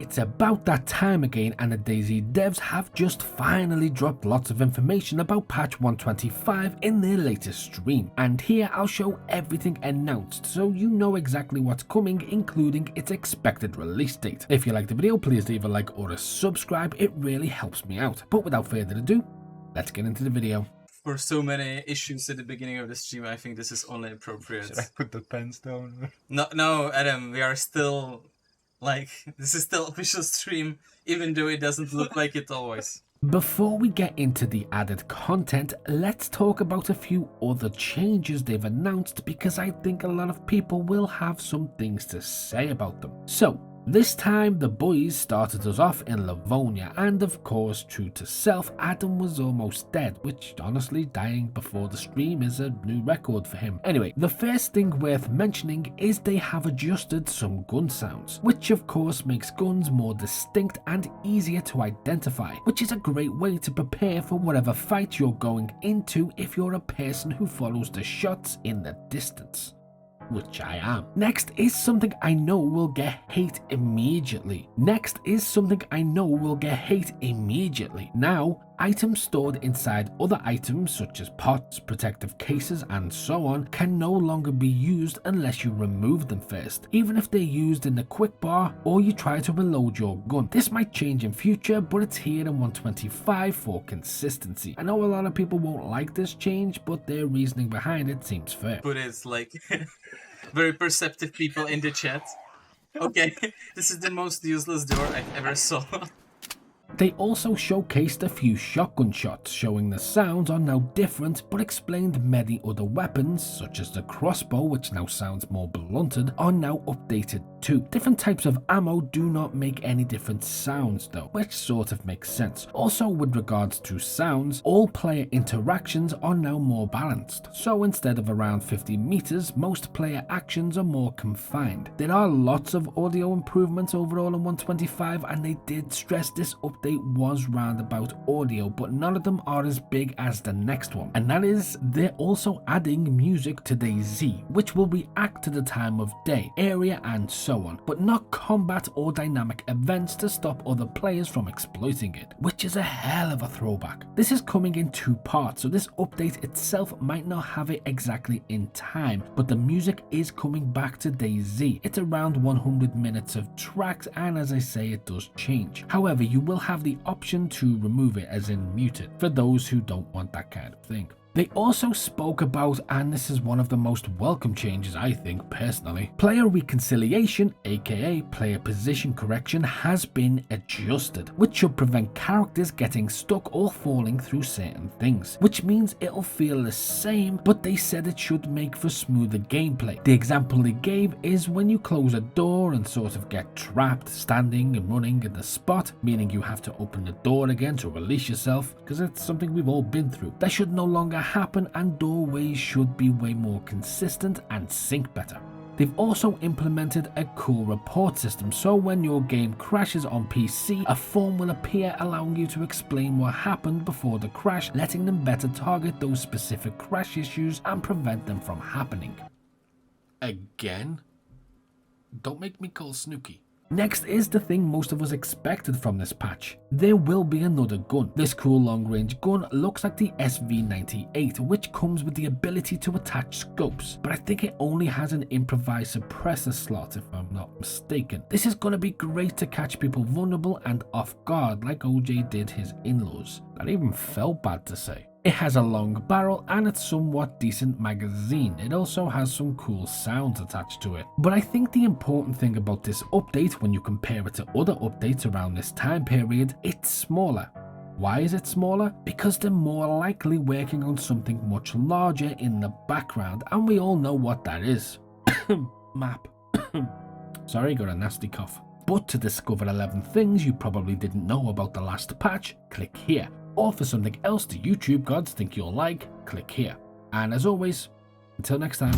It's about that time again, and the DayZ devs have just finally dropped lots of information about patch 125 in their latest stream, and here I'll show everything announced so you know exactly what's coming, including its expected release date. If you liked the video, please leave a like or a subscribe, it really helps me out. But without further ado, let's get into the video. For so many issues at the beginning of the stream, I think this is only appropriate. Should I put the pens down? No, Adam, we are still, like, this is still official stream, even though it doesn't look like it always. Before we get into the added content, let's talk about a few other changes they've announced, because I think a lot of people will have some things to say about them. So, this time the boys started us off in Livonia, and of course, true to self, Adam was almost dead, which honestly, dying before the stream is a new record for him. Anyway, the first thing worth mentioning is they have adjusted some gun sounds, which of course makes guns more distinct and easier to identify, which is a great way to prepare for whatever fight you're going into if you're a person who follows the shots in the distance, which I am. Next is something I know will get hate immediately. Now, items stored inside other items such as pots, protective cases, and so on can no longer be used unless you remove them first, even if they're used in the quick bar or you try to reload your gun. This might change in future, but it's here in 125 for consistency. I know a lot of people won't like this change, but their reasoning behind it seems fair. But it's like, very perceptive people in the chat. Okay, this is the most useless door I've ever saw. They also showcased a few shotgun shots, showing the sounds are now different, but explained many other weapons, such as the crossbow, which now sounds more blunted, are now updated too. Different types of ammo do not make any different sounds though, which sort of makes sense. Also, with regards to sounds, all player interactions are now more balanced. So instead of around 50 meters, most player actions are more confined. There are lots of audio improvements overall in 125, and they did stress this update was roundabout audio, but none of them are as big as the next one, and that is they're also adding music to DayZ, which will react to the time of day, area, and so on, but not combat or dynamic events to stop other players from exploiting it, which is a hell of a throwback. This is coming in 2 parts, so this update itself might not have it exactly in time, but the music is coming back to DayZ. It's around 100 minutes of tracks, and as I say, it does change. However, you will have the option to remove it, as in mute it, for those who don't want that kind of thing. They also spoke about, and this is one of the most welcome changes I think personally, player reconciliation, aka player position correction, has been adjusted, which should prevent characters getting stuck or falling through certain things, which means it'll feel the same, but they said it should make for smoother gameplay. The example they gave is when you close a door and sort of get trapped standing and running in the spot, meaning you have to open the door again to release yourself, because it's something we've all been through. That should no longer happen, and doorways should be way more consistent and sync better. They've also implemented a cool report system, so when your game crashes on PC, a form will appear allowing you to explain what happened before the crash, letting them better target those specific crash issues and prevent them from happening. Again? Don't make me call Snooky. Next is the thing most of us expected from this patch. There will be another gun. This cool long-range gun looks like the SV98, which comes with the ability to attach scopes, but I think it only has an improvised suppressor slot if I'm not mistaken. This is going to be great to catch people vulnerable and off guard like OJ did his in-laws. That even felt bad to say. It has a long barrel and it's somewhat decent magazine. It also has some cool sounds attached to it. But I think the important thing about this update, when you compare it to other updates around this time period, it's smaller. Why is it smaller? Because they're more likely working on something much larger in the background, and we all know what that is. Map. Sorry, got a nasty cough. But to discover 11 things you probably didn't know about the last patch, click here. Or for something else the YouTube gods think you'll like, click here. And as always, until next time.